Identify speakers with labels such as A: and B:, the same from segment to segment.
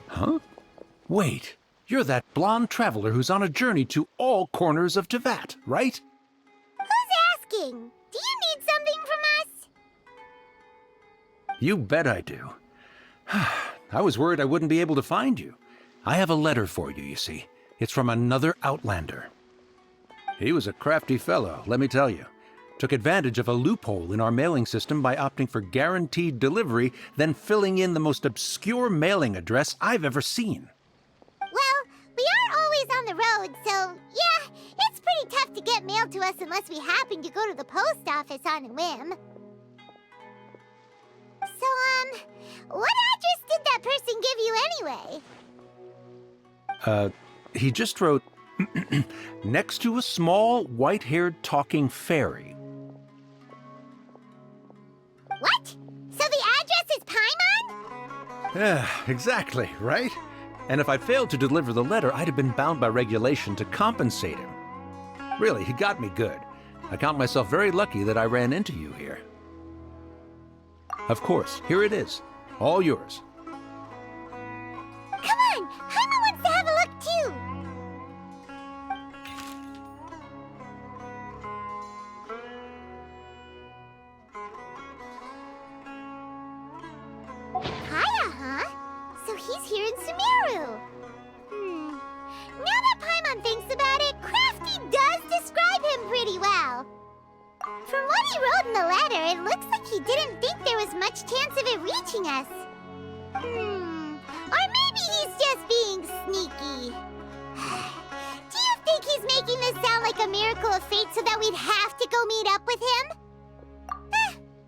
A: Huh? Wait, you're that blonde traveler who's on a journey to all corners of Teyvat, right?
B: Who's asking? Do you need something from us?
A: You bet I do. I was worried I wouldn't be able to find you. I have a letter for you, you see. It's from another Outlander. He was a crafty fellow, let me tell you. Took advantage of a loophole in our mailing system by opting for guaranteed delivery, then filling in the most obscure mailing address I've ever seen.
B: Well, we are always on the road, so yeah, it's pretty tough to get mail to us unless we happen to go to the post office on a whim. So, what address did that person give you anyway?
A: He just wrote, next to a small, white-haired talking fairy.
B: What? So the address is Paimon?
A: Yeah, exactly, right? And if I failed to deliver the letter, I'd have been bound by regulation to compensate him. Really, he got me good. I count myself very lucky that I ran into you here. Of course, here it is. All yours.
B: Come on! Paimon wants to have a look too! Kaeya, huh? So he's here in Sumeru. Now that Paimon thinks about it, Crafty does describe him pretty well. From what he wrote in the letter, it looks like he didn't think there was much chance of it reaching us. Or maybe he's just being sneaky. Do you think he's making this sound like a miracle of fate so that we'd have to go meet up with him?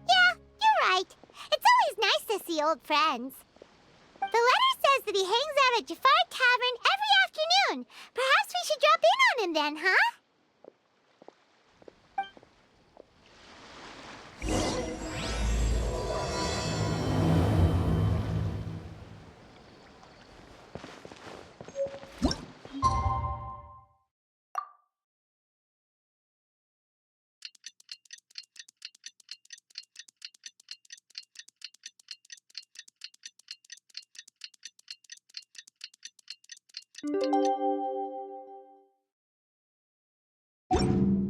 B: Yeah, you're right. It's always nice to see old friends. The letter says that he hangs out at Jafar Tavern every afternoon. Perhaps we should drop in on him then, huh?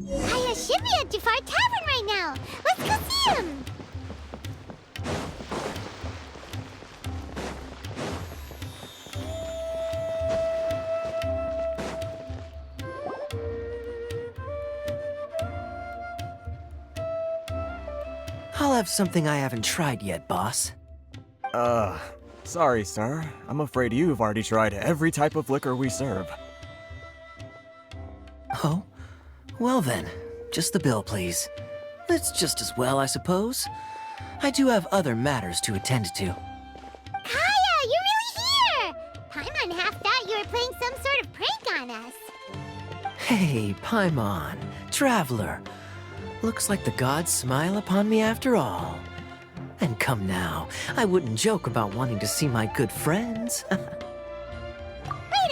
B: Kaeya should be at Jafar Tavern right now. Let's go see him.
C: I'll have something I haven't tried yet, boss.
D: Sorry, sir. I'm afraid you've already tried every type of liquor we serve.
C: Oh? Well then, just the bill, please. It's just as well, I suppose. I do have other matters to attend to.
B: Kaeya, you're really here! Paimon half thought you were playing some sort of prank on us.
C: Hey, Paimon, traveler. Looks like the gods smile upon me after all. And come now, I wouldn't joke about wanting to see my good friends.
B: Wait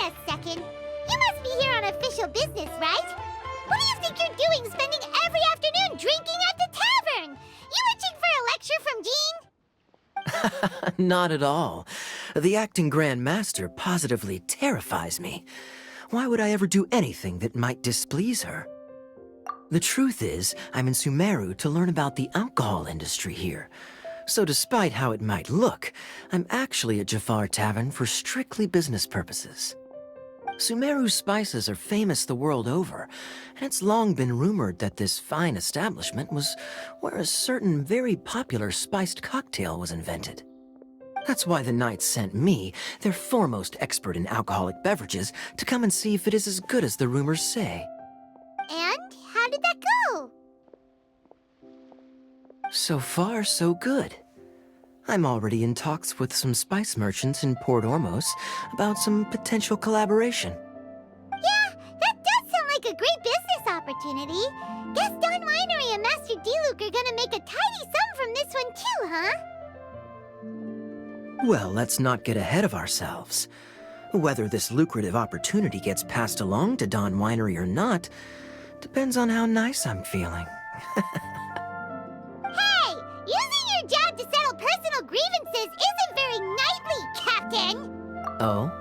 B: a second. You must be here on official business, right? What do you think you're doing spending every afternoon drinking at the tavern? You itching for a lecture from Jean?
C: Not at all. The acting Grand Master positively terrifies me. Why would I ever do anything that might displease her? The truth is, I'm in Sumeru to learn about the alcohol industry here. So despite how it might look, I'm actually at Jafar Tavern for strictly business purposes. Sumeru's spices are famous the world over, and it's long been rumored that this fine establishment was where a certain very popular spiced cocktail was invented. That's why the knights sent me, their foremost expert in alcoholic beverages, to come and see if it is as good as the rumors say.
B: And how did that go?
C: So far, so good. I'm already in talks with some spice merchants in Port Ormos about some potential collaboration.
B: Yeah, that does sound like a great business opportunity. Guess Don Winery and Master D-Luke are gonna make a tidy sum from this one too, huh?
C: Well, let's not get ahead of ourselves. Whether this lucrative opportunity gets passed along to Don Winery or not depends on how nice I'm feeling.
B: Hey! Using your job to settle personal grievances isn't very knightly, Captain!
C: Oh?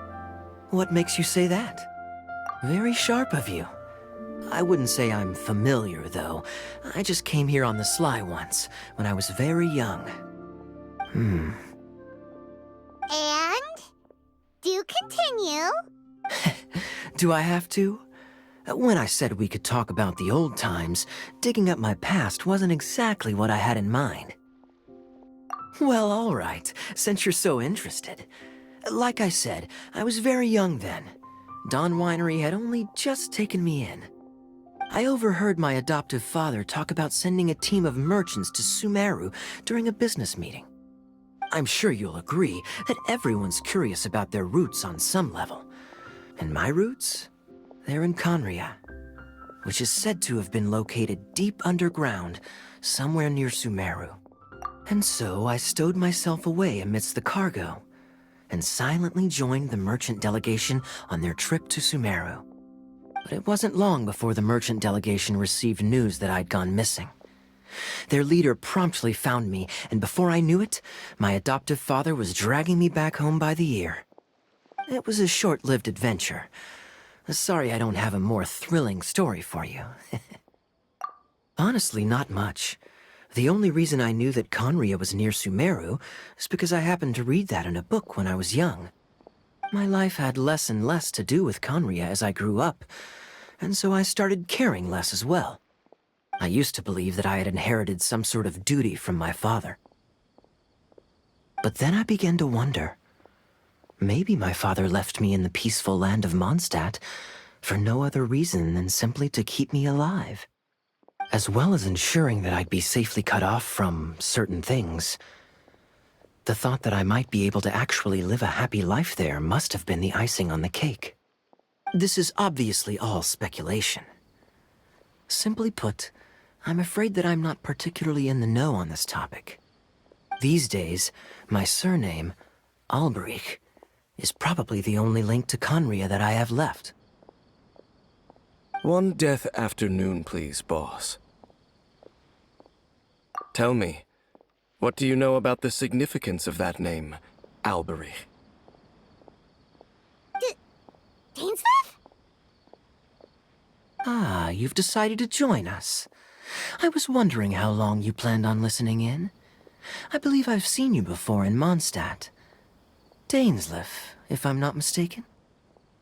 C: What makes you say that? Very sharp of you. I wouldn't say I'm familiar, though. I just came here on the sly once, when I was very young.
B: And? Do continue.
C: Do I have to? When I said we could talk about the old times, digging up my past wasn't exactly what I had in mind. Well, all right, since you're so interested. Like I said, I was very young then. Don Winery had only just taken me in. I overheard my adoptive father talk about sending a team of merchants to Sumeru during a business meeting. I'm sure you'll agree that everyone's curious about their roots on some level. And my roots? They're in Kaeya, which is said to have been located deep underground, somewhere near Sumeru. And so I stowed myself away amidst the cargo, and silently joined the merchant delegation on their trip to Sumeru. But it wasn't long before the merchant delegation received news that I'd gone missing. Their leader promptly found me, and before I knew it, my adoptive father was dragging me back home by the ear. It was a short-lived adventure. Sorry I don't have a more thrilling story for you. Honestly, not much. The only reason I knew that Kaeya was near Sumeru is because I happened to read that in a book when I was young. My life had less and less to do with Kaeya as I grew up, and so I started caring less as well. I used to believe that I had inherited some sort of duty from my father. But then I began to wonder. Maybe my father left me in the peaceful land of Mondstadt for no other reason than simply to keep me alive. As well as ensuring that I'd be safely cut off from certain things. The thought that I might be able to actually live a happy life there must have been the icing on the cake. This is obviously all speculation. Simply put, I'm afraid that I'm not particularly in the know on this topic. These days, my surname, Alberich, is probably the only link to Kaeya that I have left.
E: One death afternoon, please, boss. Tell me, what do you know about the significance of that name, Alberich?
B: Dainsleif?
C: Ah, you've decided to join us. I was wondering how long you planned on listening in. I believe I've seen you before in Mondstadt. Dainsleif, if I'm not mistaken.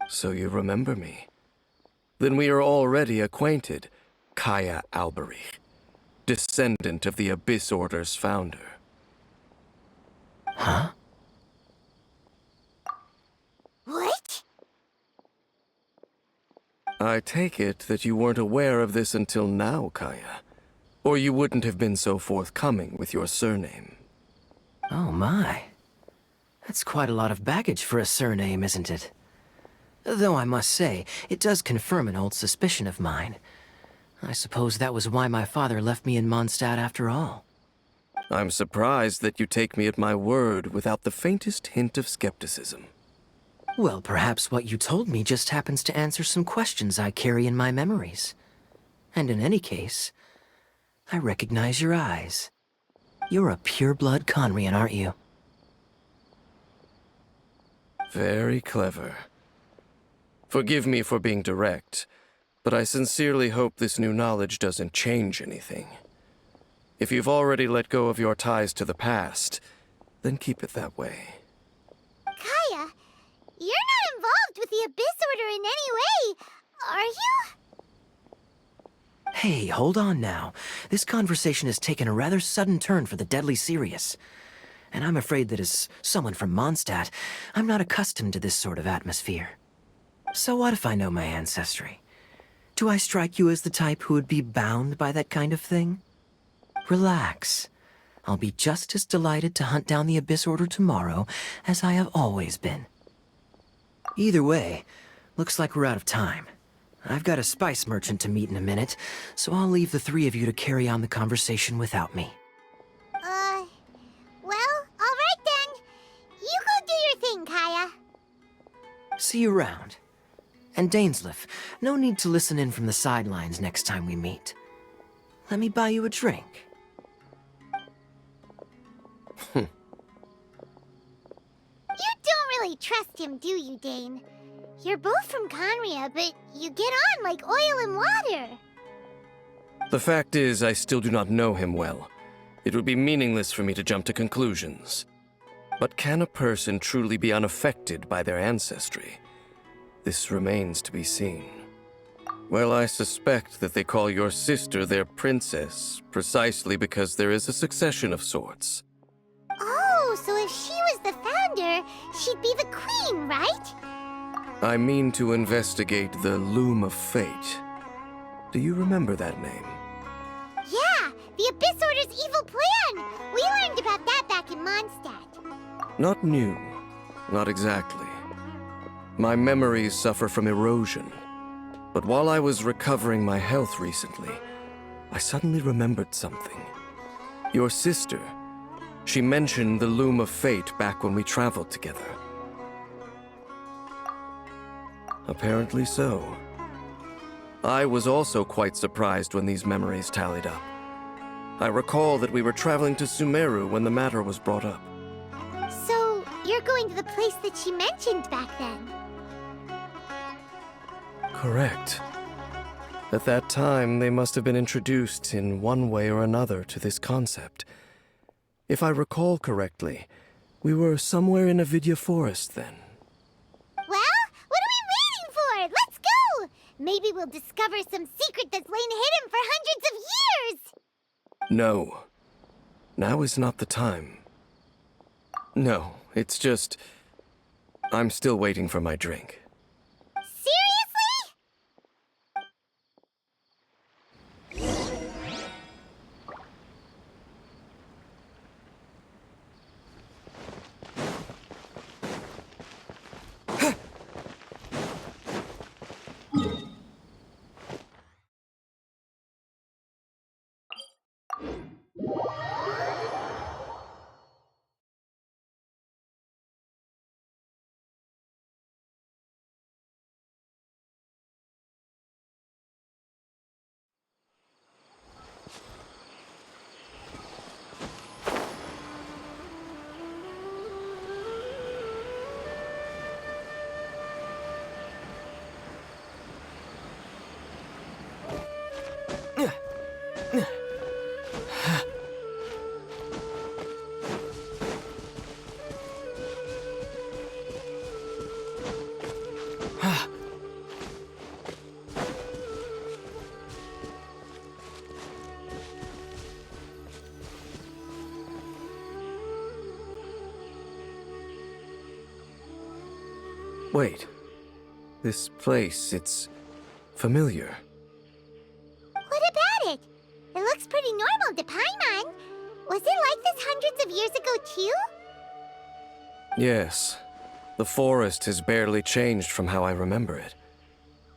E: So you remember me. Then we are already acquainted, Kaeya Alberich, descendant of the Abyss Order's founder.
C: Huh?
B: What?
E: I take it that you weren't aware of this until now, Kaeya. Or you wouldn't have been so forthcoming with your surname.
C: Oh my. That's quite a lot of baggage for a surname, isn't it? Though I must say, it does confirm an old suspicion of mine. I suppose that was why my father left me in Mondstadt after all.
E: I'm surprised that you take me at my word without the faintest hint of skepticism.
C: Well, perhaps what you told me just happens to answer some questions I carry in my memories. And in any case, I recognize your eyes. You're a pure-blood Conrian, aren't you?
E: Very clever. Forgive me for being direct, but I sincerely hope this new knowledge doesn't change anything. If you've already let go of your ties to the past, then keep it that way.
B: Kaeya, you're not involved with the Abyss Order in any way, are you?
C: Hey, hold on now. This conversation has taken a rather sudden turn for the deadly serious. And I'm afraid that as someone from Mondstadt, I'm not accustomed to this sort of atmosphere. So what if I know my ancestry? Do I strike you as the type who would be bound by that kind of thing? Relax. I'll be just as delighted to hunt down the Abyss Order tomorrow as I have always been. Either way, looks like we're out of time. I've got a spice merchant to meet in a minute, so I'll leave the three of you to carry on the conversation without me.
B: Well, alright then. You go do your thing, Kaeya.
C: see you around. And Dainsleif, no need to listen in from the sidelines next time we meet. Let me buy you a drink.
B: You don't really trust him, do you, Dane? You're both from Conria, but you get on like oil and water.
E: The fact is, I still do not know him well. It would be meaningless for me to jump to conclusions. But can a person truly be unaffected by their ancestry? This remains to be seen. Well, I suspect that they call your sister their princess, precisely because there is a succession of sorts.
B: Oh, so if she was the founder, she'd be the queen, right?
E: I mean to investigate the Loom of Fate. Do you remember that name?
B: Yeah, the Abyss Order's evil plan! We learned about that back in Mondstadt.
E: Not new. Not exactly. My memories suffer from erosion. But while I was recovering my health recently, I suddenly remembered something. Your sister. She mentioned the Loom of Fate back when we traveled together. Apparently so. I was also quite surprised when these memories tallied up. I recall that we were traveling to Sumeru when the matter was brought up.
B: So, you're going to the place that she mentioned back then?
E: Correct. At that time, they must have been introduced in one way or another to this concept. If I recall correctly, we were somewhere in Avidya Forest then.
B: Well, what are we waiting for? Let's go! Maybe we'll discover some secret that's lain hidden for hundreds of years!
E: No. Now is not the time. No, it's just... I'm still waiting for my drink. Wait. This place, it's familiar.
B: What about it? It looks pretty normal to Paimon. Was it like this hundreds of years ago, too?
E: Yes. The forest has barely changed from how I remember it.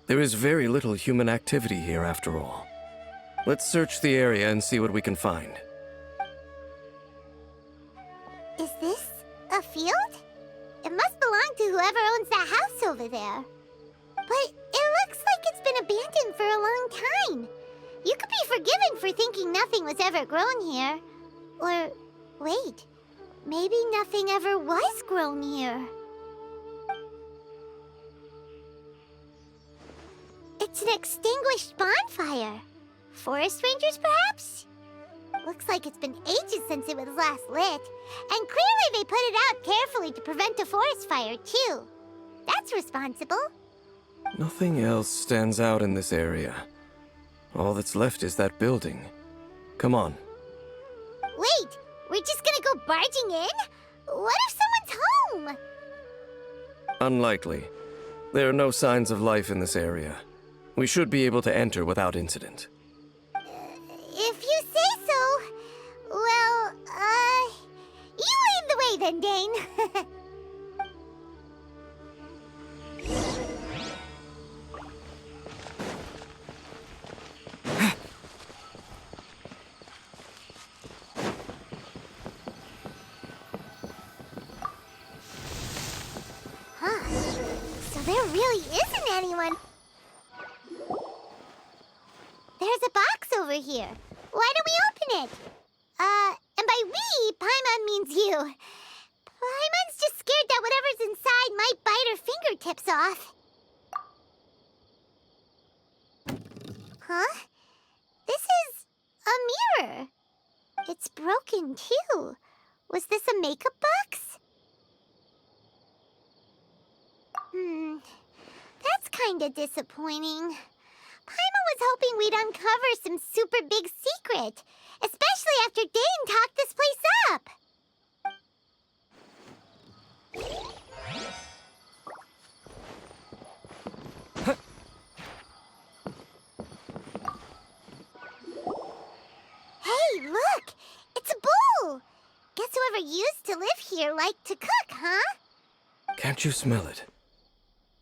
E: There is very little human activity here, after all. Let's search the area and see what we can find.
B: Is this a field? It must belong to whoever owns that house over there. But it looks like it's been abandoned for a long time. You could be forgiven for thinking nothing was ever grown here. Or, wait, maybe nothing ever was grown here. It's an extinguished bonfire. Forest rangers, perhaps? Looks like it's been ages since it was last lit. And clearly they put it out carefully to prevent a forest fire, too. That's responsible.
E: Nothing else stands out in this area. All that's left is that building. Come on.
B: Wait, we're just gonna go barging in? What if someone's home?
E: Unlikely. There are no signs of life in this area. We should be able to enter without incident.
B: If you say so. Well, you lead the way then, Dane. Huh. So there really isn't anyone. There's a box over here. Why don't we open it? And by we, Paimon means you. Paimon's just scared that whatever's inside might bite her fingertips off. Huh? This is a mirror. It's broken, too. Was this a makeup box? That's kinda disappointing. Paimon was hoping we'd uncover some super big secret, especially after Dane talked this place up. Hey, look! It's a bowl! Guess whoever used to live here liked to cook, huh?
E: Can't you smell it?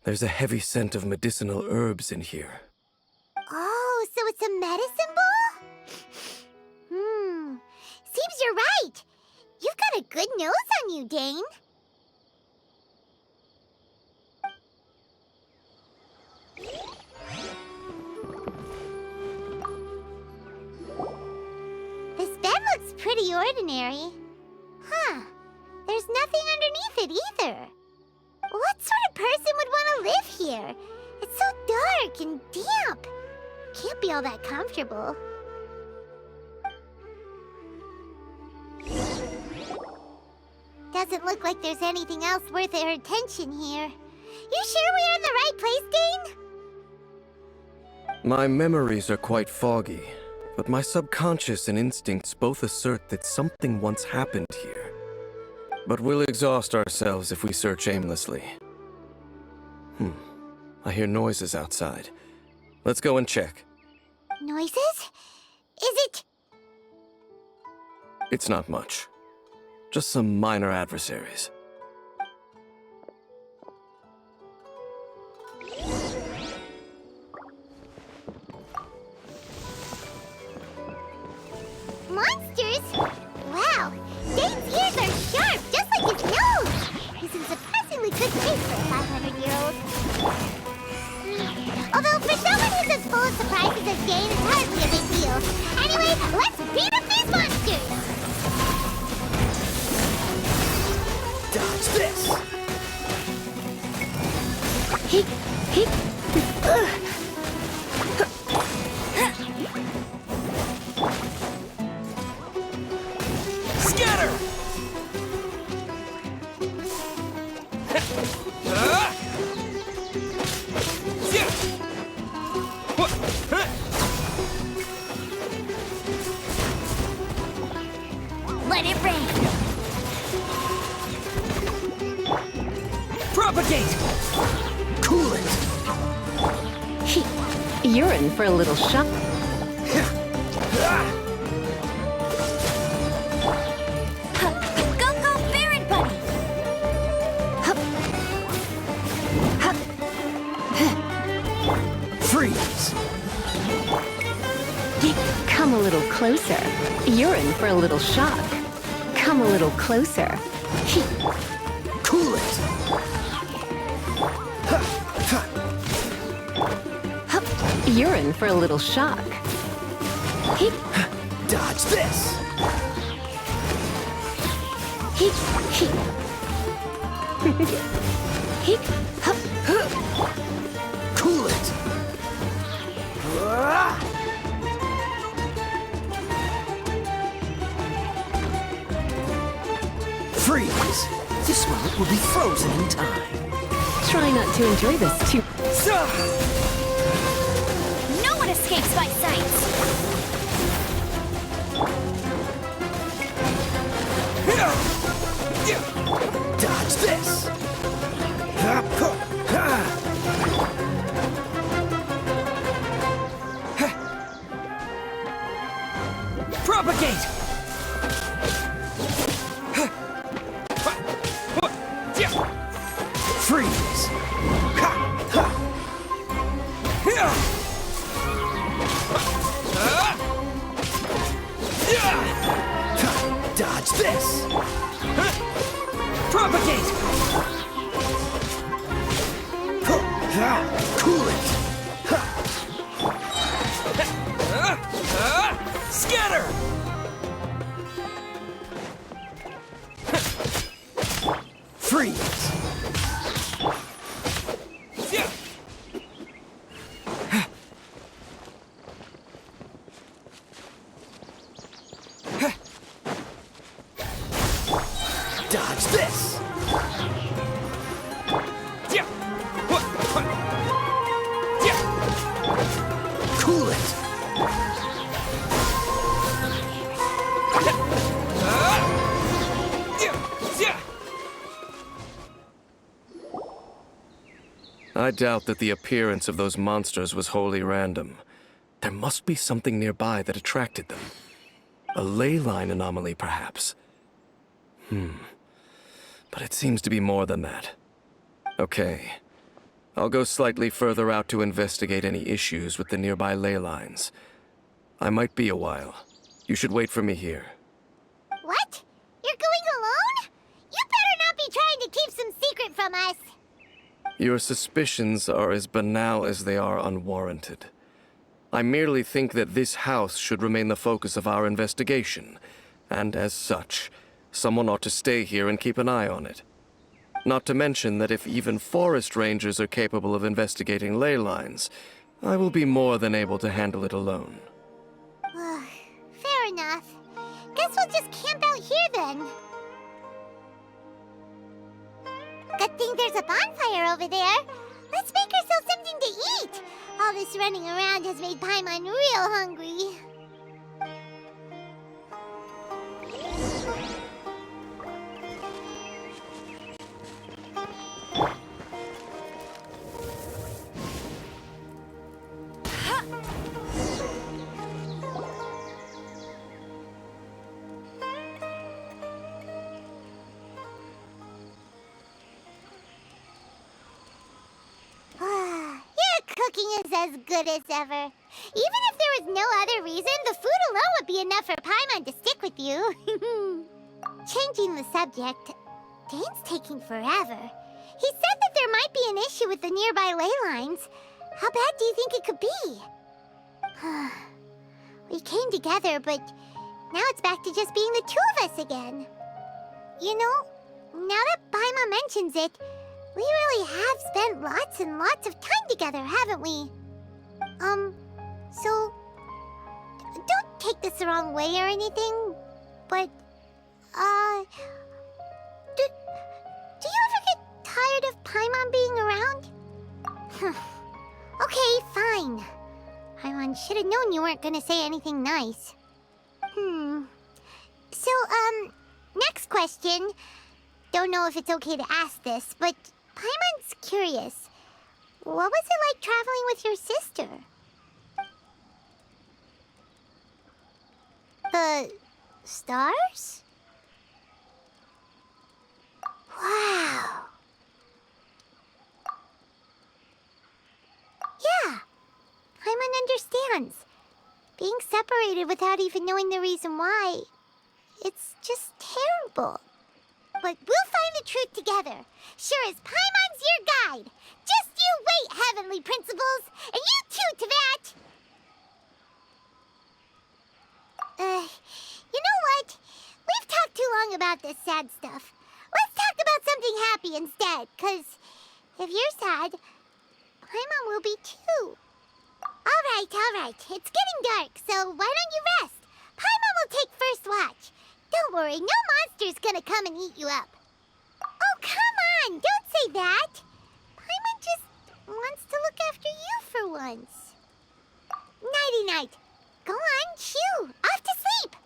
E: There's a heavy scent of medicinal herbs in here.
B: Oh, so it's a medicine bowl? Seems you're right. You've got a good nose on you, Dane. This bed looks pretty ordinary. Huh. There's nothing underneath it either. What sort of person would want to live here? It's so dark and damp. Can't be all that comfortable. Doesn't look like there's anything else worth our attention here. You sure we're in the right place, Dane?
E: My memories are quite foggy, but my subconscious and instincts both assert that something once happened here. But we'll exhaust ourselves if we search aimlessly. I hear noises outside. Let's go and check.
B: Noises? Is it...
E: It's not much. Just some minor adversaries.
B: Monsters? Wow, Dane's ears are sharp, just like his nose. He's in surprisingly good shape for a 500-year-old. Although for someone who's as full of surprises as Dane, it's hardly a big deal. Anyway, let's beat up these monsters!
C: Dodge this!
D: Scatter!
B: Let it rain!
C: Propagate! Cool it!
F: You're in for a little shock.
B: Go, go, Baron Buddy!
C: Freeze!
F: Come a little closer. You're in for a little shock. Come a little closer.
C: Cool it!
F: You're in for a little shock.
C: Dodge this! Cool it! Freeze! This moment will be frozen in time.
F: Try not to enjoy this too.
B: No one escapes my sight!
C: Dodge this! Propagate! Freeze! Cool it!
E: I doubt that the appearance of those monsters was wholly random. There must be something nearby that attracted them. A ley line anomaly, perhaps. But it seems to be more than that. Okay. I'll go slightly further out to investigate any issues with the nearby ley lines. I might be a while. You should wait for me here.
B: What? You're going alone? You better not be trying to keep some secret from us.
E: Your suspicions are as banal as they are unwarranted. I merely think that this house should remain the focus of our investigation, and as such, someone ought to stay here and keep an eye on it. Not to mention that if even forest rangers are capable of investigating ley lines, I will be more than able to handle it alone.
B: Fair enough. Guess we'll just camp out here then. Good thing there's a bonfire over there. Let's make ourselves something to eat. All this running around has made Paimon real hungry. Your cooking is as good as ever. Even if there was no other reason, the food alone would be enough for Paimon to stick with you. Changing the subject, Dane's taking forever. He said that there might be an issue with the nearby ley lines. How bad do you think it could be? We came together, but now it's back to just being the two of us again. You know, now that Paimon mentions it, we really have spent lots and lots of time together, haven't we? So, don't take this the wrong way or anything, but, do you ever get tired of Paimon being around? Okay, fine. Paimon should have known you weren't gonna say anything nice. So, next question. Don't know if it's okay to ask this, but Paimon's curious. What was it like traveling with your sister? The stars? Wow. Yeah, Paimon understands. Being separated without even knowing the reason why, it's just terrible. But we'll find the truth together. Sure as Paimon's your guide. Just you wait, Heavenly Principles! And you too, Teyvat! You know what? We've talked too long about this sad stuff. Let's talk about something happy instead, 'cause if you're sad, Paimon will be too. All right. It's getting dark, so why don't you rest? Paimon will take first watch. Don't worry, no monster's gonna come and eat you up. Oh, come on! Don't say that! Paimon just wants to look after you for once. Nighty-night. Go on, shoo! Off to sleep!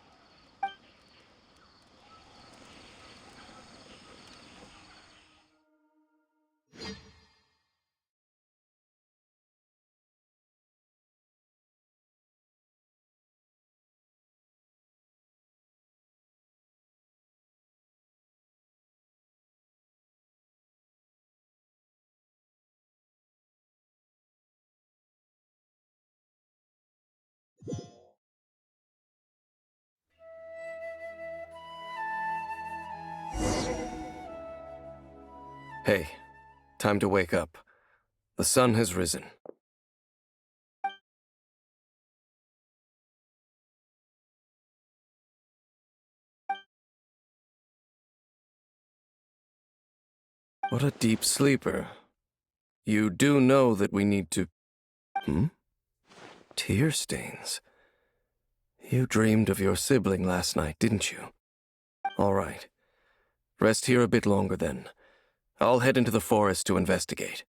E: Hey, time to wake up. The sun has risen. What a deep sleeper. You do know that we need to... Tear stains. You dreamed of your sibling last night, didn't you? All right. Rest here a bit longer then. I'll head into the forest to investigate.